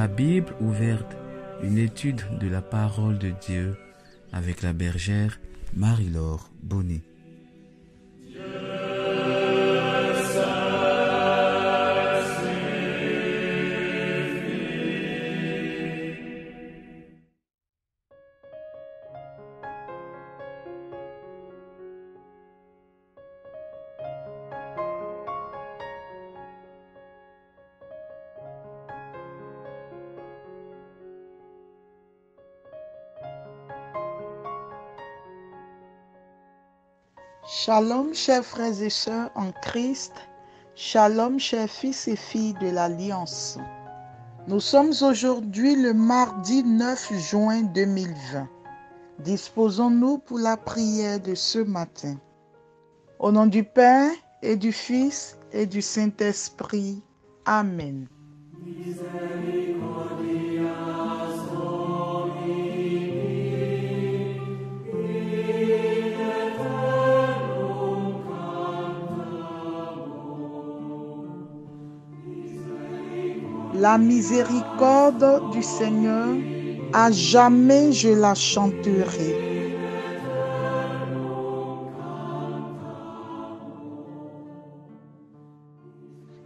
La Bible ouverte, une étude de la parole de Dieu avec la bergère Marie-Laure Bonnet. Shalom, chers frères et sœurs en Christ. Shalom, chers fils et filles de l'Alliance. Nous sommes aujourd'hui le mardi 9 juin 2020. Disposons-nous pour la prière de ce matin. Au nom du Père et du Fils et du Saint-Esprit. Amen. La miséricorde du Seigneur, à jamais je la chanterai.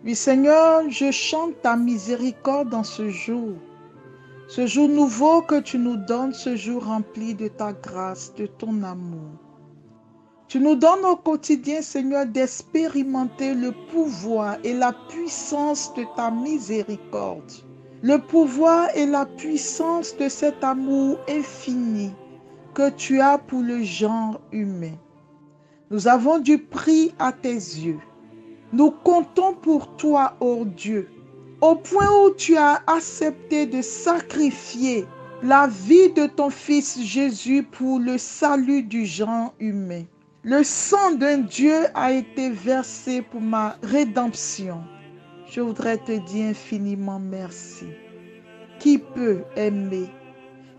Oui Seigneur, je chante ta miséricorde en ce jour nouveau que tu nous donnes, ce jour rempli de ta grâce, de ton amour. Tu nous donnes au quotidien, Seigneur, d'expérimenter le pouvoir et la puissance de ta miséricorde. Le pouvoir et la puissance de cet amour infini que tu as pour le genre humain. Nous avons du prix à tes yeux. Nous comptons pour toi, ô Dieu, au point où tu as accepté de sacrifier la vie de ton Fils Jésus pour le salut du genre humain. Le sang d'un Dieu a été versé pour ma rédemption. Je voudrais te dire infiniment merci. Qui peut aimer?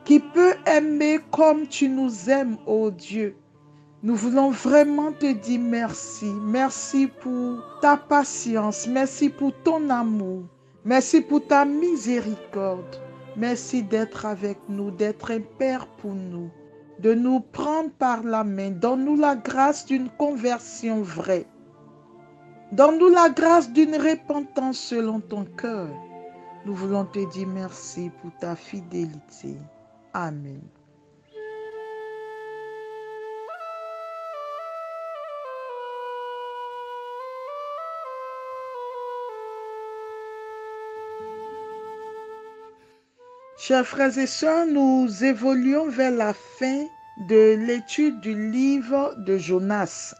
Qui peut aimer comme tu nous aimes, ô Dieu? Nous voulons vraiment te dire merci. Merci pour ta patience. Merci pour ton amour. Merci pour ta miséricorde. Merci d'être avec nous, d'être un Père pour nous, de nous prendre par la main. Donne-nous la grâce d'une conversion vraie. Donne-nous la grâce d'une repentance selon ton cœur. Nous voulons te dire merci pour ta fidélité. Amen. Chers frères et sœurs, nous évoluons vers la fin de l'étude du livre de Jonas.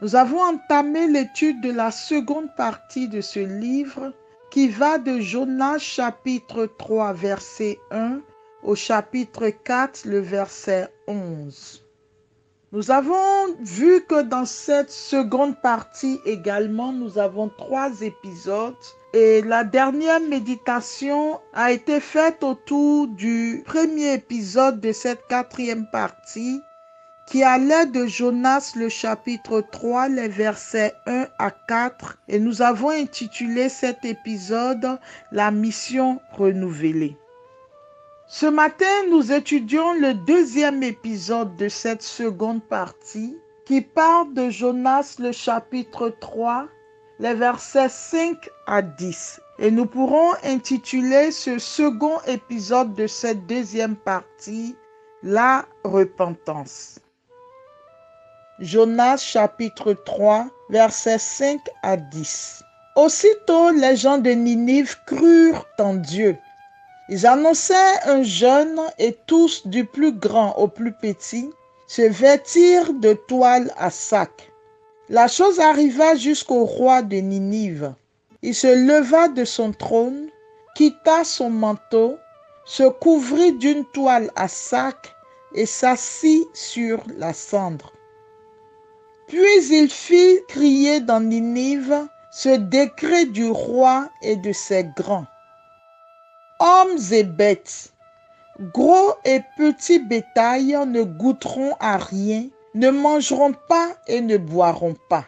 Nous avons entamé l'étude de la seconde partie de ce livre qui va de Jonas chapitre 3 verset 1 au chapitre 4 le verset 11. Nous avons vu que dans cette seconde partie également, nous avons 3 épisodes et la dernière méditation a été faite autour du premier épisode de cette 4e partie qui allait de Jonas le chapitre 3, les versets 1 à 4 et nous avons intitulé cet épisode « La mission renouvelée ». Ce matin, nous étudions le 2e épisode de cette seconde partie qui part de Jonas le chapitre 3, les versets 5 à 10. Et nous pourrons intituler ce second épisode de cette 2e partie « La repentance ». Jonas chapitre 3, versets 5 à 10. Aussitôt, les gens de Ninive crurent en Dieu. Ils annonçaient un jeûne et tous, du plus grand au plus petit, se vêtirent de toile à sac. La chose arriva jusqu'au roi de Ninive. Il se leva de son trône, quitta son manteau, se couvrit d'une toile à sac et s'assit sur la cendre. Puis il fit crier dans Ninive ce décret du roi et de ses grands. Hommes et bêtes, gros et petits bétail ne goûteront à rien, ne mangeront pas et ne boiront pas.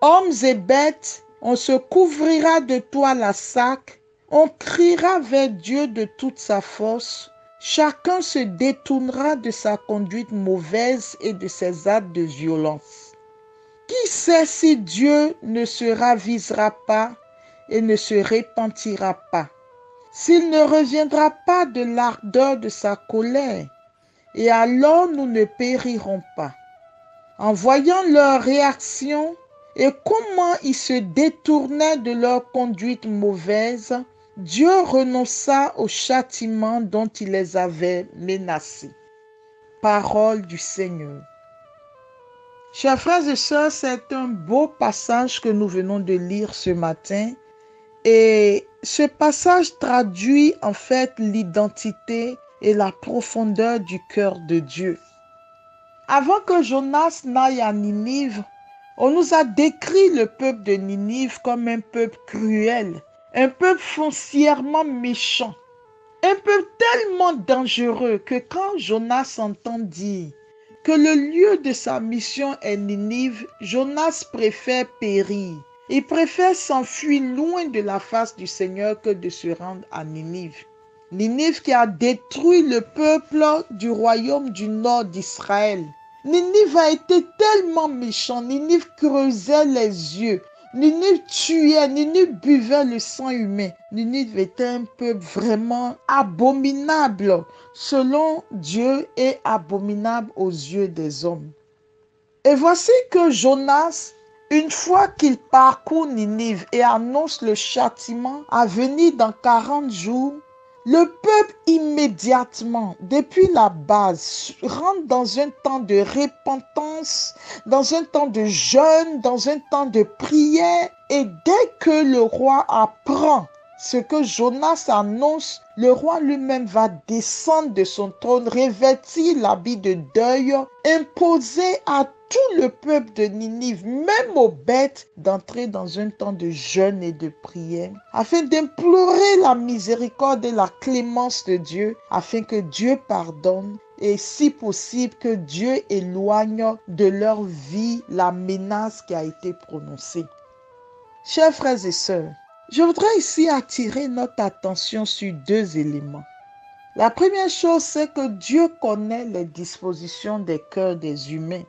Hommes et bêtes, on se couvrira de toile à sac, On criera vers Dieu de toute sa force. Chacun se détournera de sa conduite mauvaise et de ses actes de violence. Qui sait si Dieu ne se ravisera pas et ne se repentira pas, s'il ne reviendra pas de l'ardeur de sa colère, et alors nous ne périrons pas. En voyant leur réaction et comment ils se détournaient de leur conduite mauvaise, Dieu renonça au châtiment dont il les avait menacés. Parole du Seigneur. Chers frères et sœurs, c'est un beau passage que nous venons de lire ce matin. Et ce passage traduit en fait l'identité et la profondeur du cœur de Dieu. Avant que Jonas n'aille à Ninive, on nous a décrit le peuple de Ninive comme un peuple cruel, un peuple foncièrement méchant, un peuple tellement dangereux que quand Jonas entend dire que le lieu de sa mission est Ninive, Jonas préfère périr. Il préfère s'enfuir loin de la face du Seigneur que de se rendre à Ninive. Ninive qui a détruit le peuple du royaume du nord d'Israël. Ninive a été tellement méchant, Ninive creusait les yeux, Ninive tuait, Ninive buvait le sang humain. Ninive était un peuple vraiment abominable selon Dieu et abominable aux yeux des hommes. Et voici que Jonas, une fois qu'il parcourt Ninive et annonce le châtiment à venir dans 40 jours, le peuple immédiatement, depuis la base, rentre dans un temps de repentance, dans un temps de jeûne, dans un temps de prière. Et dès que le roi apprend ce que Jonas annonce, le roi lui-même va descendre de son trône, revêtir l'habit de deuil, imposer à tout le peuple de Ninive, même aux bêtes, d'entrer dans un temps de jeûne et de prière, afin d'implorer la miséricorde et la clémence de Dieu, afin que Dieu pardonne et si possible que Dieu éloigne de leur vie la menace qui a été prononcée. Chers frères et sœurs, je voudrais ici attirer notre attention sur deux éléments. La première chose, c'est que Dieu connaît les dispositions des cœurs des humains.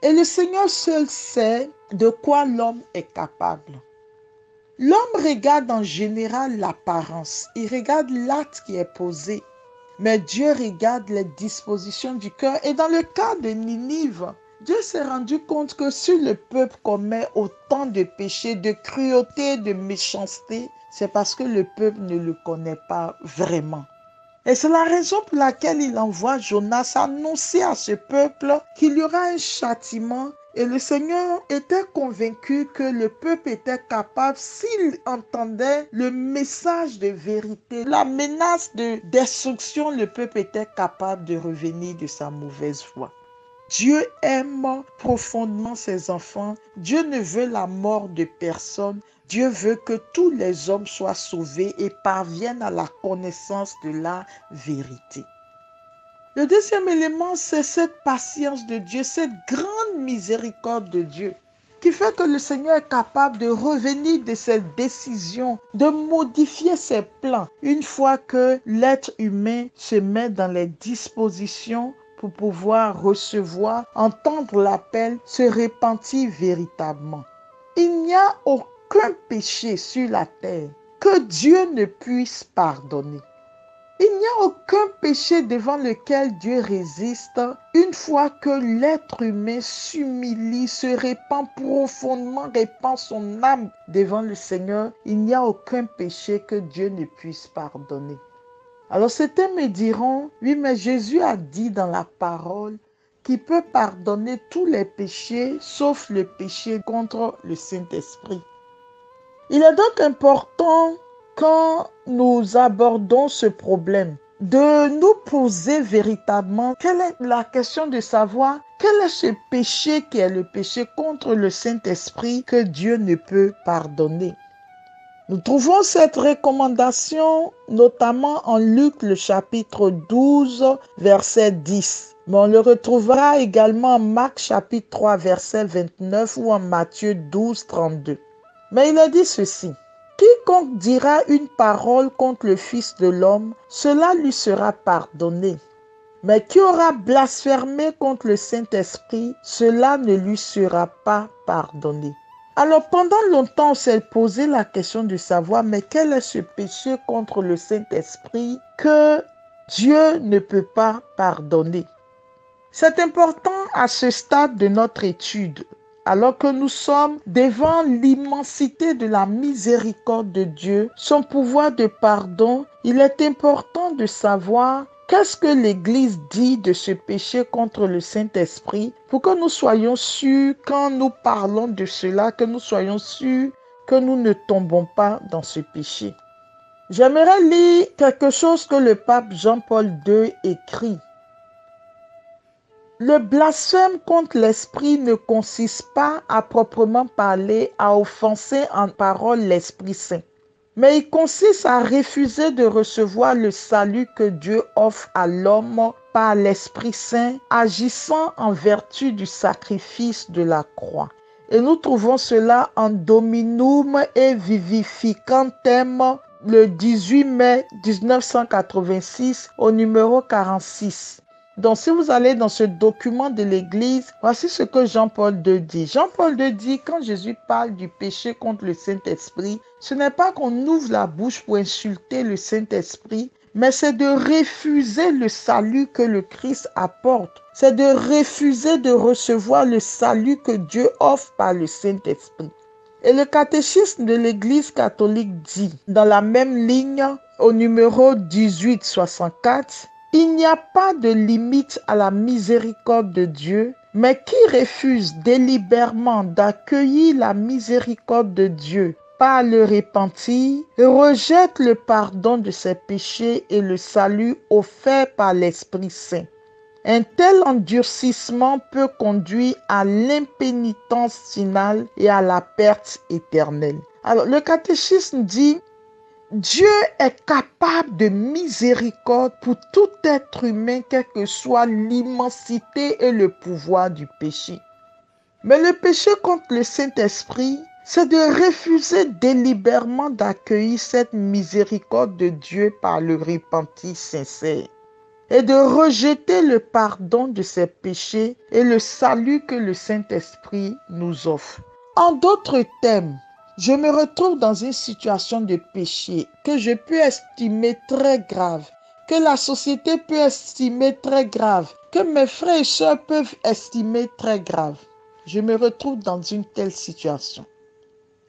Et le Seigneur seul sait de quoi l'homme est capable. L'homme regarde en général l'apparence, il regarde l'acte qui est posé. Mais Dieu regarde les dispositions du cœur. Et dans le cas de Ninive, Dieu s'est rendu compte que si le peuple commet autant de péchés, de cruauté, de méchanceté, c'est parce que le peuple ne le connaît pas vraiment. Et c'est la raison pour laquelle il envoie Jonas annoncer à ce peuple qu'il y aura un châtiment. Et le Seigneur était convaincu que le peuple était capable, s'il entendait le message de vérité, la menace de destruction, le peuple était capable de revenir de sa mauvaise voie. Dieu aime profondément ses enfants. Dieu ne veut la mort de personne. Dieu veut que tous les hommes soient sauvés et parviennent à la connaissance de la vérité. Le deuxième élément, c'est cette patience de Dieu, cette grande miséricorde de Dieu, qui fait que le Seigneur est capable de revenir de ses décisions, de modifier ses plans, une fois que l'être humain se met dans les dispositions pour pouvoir recevoir, entendre l'appel, se repentir véritablement. Il n'y a aucun péché sur la terre que Dieu ne puisse pardonner. Il n'y a aucun péché devant lequel Dieu résiste une fois que l'être humain s'humilie, se répand profondément, répand son âme devant le Seigneur. Il n'y a aucun péché que Dieu ne puisse pardonner. Alors certains me diront, oui, mais Jésus a dit dans la parole qu'il peut pardonner tous les péchés sauf le péché contre le Saint-Esprit. Il est donc important, quand nous abordons ce problème, de nous poser véritablement quelle est la question de savoir quel est ce péché qui est le péché contre le Saint-Esprit que Dieu ne peut pardonner. Nous trouvons cette recommandation notamment en Luc le chapitre 12, verset 10. Mais on le retrouvera également en Marc chapitre 3, verset 29 ou en Matthieu 12, 32. Mais il a dit ceci: quiconque dira une parole contre le Fils de l'homme, cela lui sera pardonné. Mais qui aura blasphémé contre le Saint-Esprit, cela ne lui sera pas pardonné. Alors pendant longtemps, on s'est posé la question de savoir, mais quel est ce péché contre le Saint-Esprit que Dieu ne peut pas pardonner? C'est important à ce stade de notre étude, alors que nous sommes devant l'immensité de la miséricorde de Dieu, son pouvoir de pardon, il est important de savoir qu'est-ce que l'Église dit de ce péché contre le Saint-Esprit pour que nous soyons sûrs, quand nous parlons de cela, que nous soyons sûrs que nous ne tombons pas dans ce péché. J'aimerais lire quelque chose que le pape Jean-Paul II écrit. Le blasphème contre l'Esprit ne consiste pas à proprement parler à offenser en parole l'Esprit Saint, mais il consiste à refuser de recevoir le salut que Dieu offre à l'homme par l'Esprit Saint, agissant en vertu du sacrifice de la croix. Et nous trouvons cela en Dominum et Vivificantem, le 18 mai 1986, au numéro 46. Donc, si vous allez dans ce document de l'Église, voici ce que Jean-Paul II dit. Jean-Paul II dit, quand Jésus parle du péché contre le Saint-Esprit, ce n'est pas qu'on ouvre la bouche pour insulter le Saint-Esprit, mais c'est de refuser le salut que le Christ apporte. C'est de refuser de recevoir le salut que Dieu offre par le Saint-Esprit. Et le catéchisme de l'Église catholique dit, dans la même ligne, au numéro 1864, il n'y a pas de limite à la miséricorde de Dieu, mais qui refuse délibérément d'accueillir la miséricorde de Dieu par le repentir, rejette le pardon de ses péchés et le salut offert par l'Esprit Saint. Un tel endurcissement peut conduire à l'impénitence finale et à la perte éternelle. Alors, le catéchisme dit, Dieu est capable de miséricorde pour tout être humain, quelle que soit l'immensité et le pouvoir du péché. Mais le péché contre le Saint-Esprit, c'est de refuser délibérément d'accueillir cette miséricorde de Dieu par le repentir sincère et de rejeter le pardon de ses péchés et le salut que le Saint-Esprit nous offre. En d'autres termes, je me retrouve dans une situation de péché que je peux estimer très grave, que la société peut estimer très grave, que mes frères et sœurs peuvent estimer très grave. Je me retrouve dans une telle situation.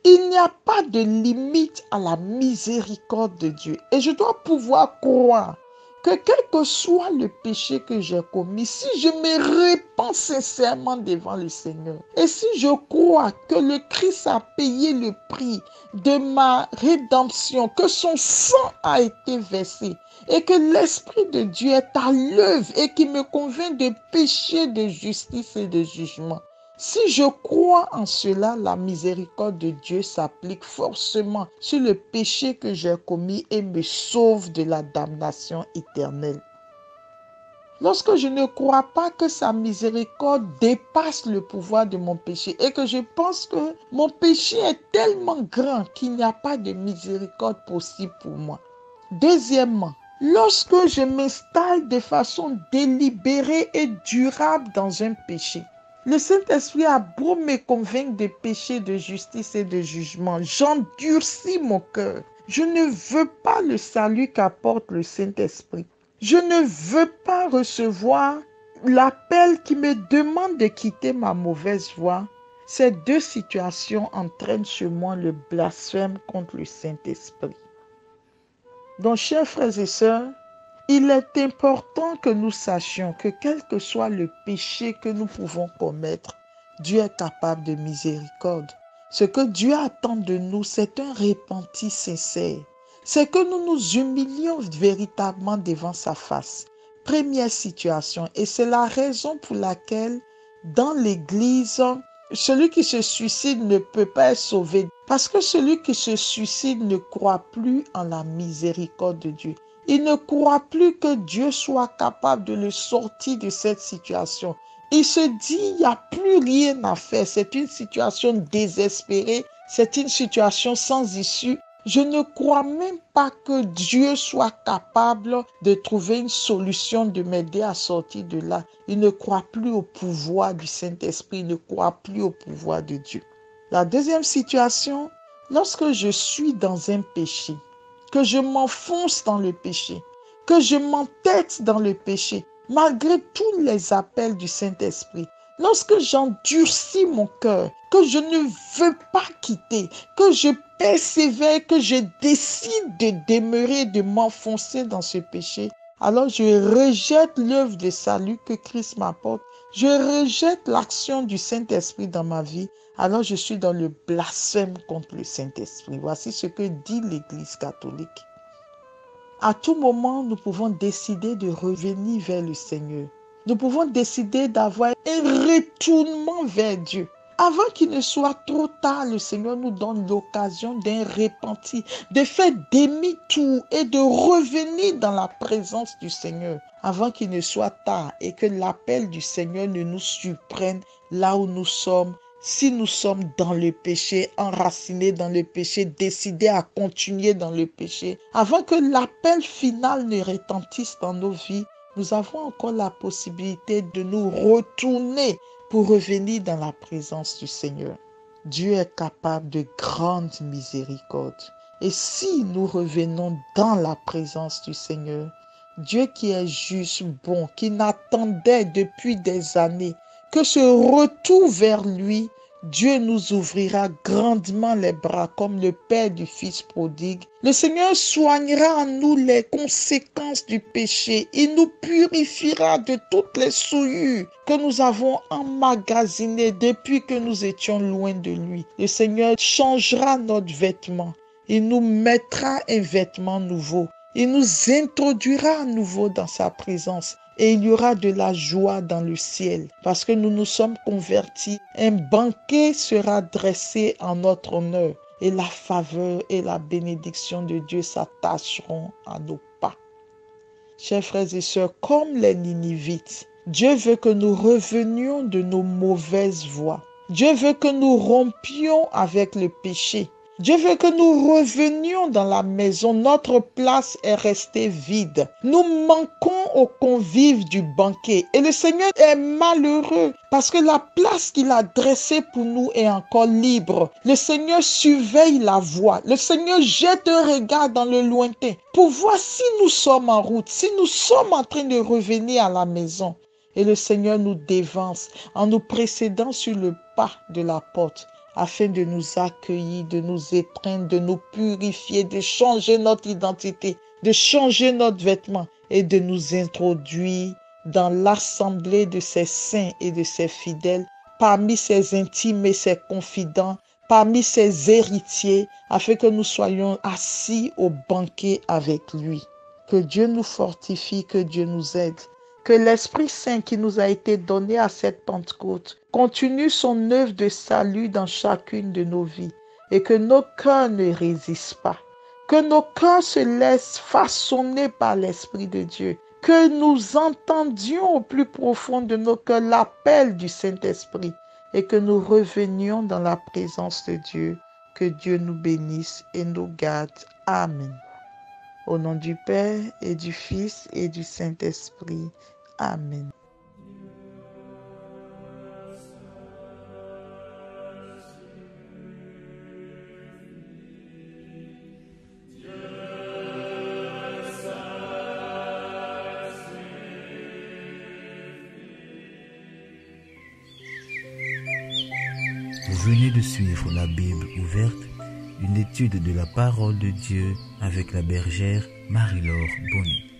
Il n'y a pas de limite à la miséricorde de Dieu. Et je dois pouvoir croire que quel que soit le péché que j'ai commis, si je me répands sincèrement devant le Seigneur, et si je crois que le Christ a payé le prix de ma rédemption, que son sang a été versé, et que l'Esprit de Dieu est à l'œuvre et qui me convainc de péché, de justice et de jugement, si je crois en cela, la miséricorde de Dieu s'applique forcément sur le péché que j'ai commis et me sauve de la damnation éternelle. Lorsque je ne crois pas que sa miséricorde dépasse le pouvoir de mon péché et que je pense que mon péché est tellement grand qu'il n'y a pas de miséricorde possible pour moi. Deuxièmement, lorsque je m'installe de façon délibérée et durable dans un péché, le Saint-Esprit a beau me convaincre de péché, de justice et de jugement, j'endurcis mon cœur. Je ne veux pas le salut qu'apporte le Saint-Esprit. Je ne veux pas recevoir l'appel qui me demande de quitter ma mauvaise voie. Ces deux situations entraînent sur moi le blasphème contre le Saint-Esprit. Donc, chers frères et sœurs, il est important que nous sachions que quel que soit le péché que nous pouvons commettre, Dieu est capable de miséricorde. Ce que Dieu attend de nous, c'est un repentir sincère. C'est que nous nous humilions véritablement devant sa face. Première situation, et c'est la raison pour laquelle dans l'Église, celui qui se suicide ne peut pas être sauvé. Parce que celui qui se suicide ne croit plus en la miséricorde de Dieu. Il ne croit plus que Dieu soit capable de le sortir de cette situation. Il se dit, il n'y a plus rien à faire. C'est une situation désespérée. C'est une situation sans issue. Je ne crois même pas que Dieu soit capable de trouver une solution de m'aider à sortir de là. Il ne croit plus au pouvoir du Saint-Esprit, il ne croit plus au pouvoir de Dieu. La deuxième situation, lorsque je suis dans un péché, que je m'enfonce dans le péché, que je m'entête dans le péché, malgré tous les appels du Saint-Esprit, lorsque j'endurcis mon cœur, que je ne veux pas quitter, que je persévère, que je décide de demeurer, de m'enfoncer dans ce péché, alors je rejette l'œuvre de salut que Christ m'apporte. Je rejette l'action du Saint-Esprit dans ma vie. Alors je suis dans le blasphème contre le Saint-Esprit. Voici ce que dit l'Église catholique. À tout moment, nous pouvons décider de revenir vers le Seigneur. Nous pouvons décider d'avoir un retournement vers Dieu. Avant qu'il ne soit trop tard, le Seigneur nous donne l'occasion d'un repenti, de faire demi-tour et de revenir dans la présence du Seigneur. Avant qu'il ne soit tard et que l'appel du Seigneur ne nous surprenne là où nous sommes. Si nous sommes dans le péché, enracinés dans le péché, décidés à continuer dans le péché, avant que l'appel final ne retentisse dans nos vies, nous avons encore la possibilité de nous retourner pour revenir dans la présence du Seigneur. Dieu est capable de grande miséricorde. Et si nous revenons dans la présence du Seigneur, Dieu qui est juste, bon, qui n'attendait depuis des années que ce retour vers lui, Dieu nous ouvrira grandement les bras comme le Père du Fils prodigue. Le Seigneur soignera en nous les conséquences du péché. Il nous purifiera de toutes les souillures que nous avons emmagasinées depuis que nous étions loin de lui. Le Seigneur changera notre vêtement. Il nous mettra un vêtement nouveau. Il nous introduira à nouveau dans sa présence. Et il y aura de la joie dans le ciel parce que nous nous sommes convertis. Un banquet sera dressé en notre honneur et la faveur et la bénédiction de Dieu s'attacheront à nos pas. Chers frères et sœurs, comme les Ninivites, Dieu veut que nous revenions de nos mauvaises voies. Dieu veut que nous rompions avec le péché. Dieu veut que nous revenions dans la maison. Notre place est restée vide. Nous manquons aux convives du banquet. Et le Seigneur est malheureux parce que la place qu'il a dressée pour nous est encore libre. Le Seigneur surveille la voie. Le Seigneur jette un regard dans le lointain pour voir si nous sommes en route, si nous sommes en train de revenir à la maison. Et le Seigneur nous dévance en nous précédant sur le pas de la porte, afin de nous accueillir, de nous étreindre, de nous purifier, de changer notre identité, de changer notre vêtement et de nous introduire dans l'assemblée de ses saints et de ses fidèles, parmi ses intimes et ses confidents, parmi ses héritiers, afin que nous soyons assis au banquet avec lui. Que Dieu nous fortifie, que Dieu nous aide. Que l'Esprit Saint qui nous a été donné à cette Pentecôte continue son œuvre de salut dans chacune de nos vies et que nos cœurs ne résistent pas, que nos cœurs se laissent façonner par l'Esprit de Dieu, que nous entendions au plus profond de nos cœurs l'appel du Saint-Esprit et que nous revenions dans la présence de Dieu. Que Dieu nous bénisse et nous garde. Amen. Au nom du Père et du Fils et du Saint-Esprit. Amen. Vous venez de suivre la Bible ouverte, une étude de la parole de Dieu avec la bergère Marie-Laure Boni.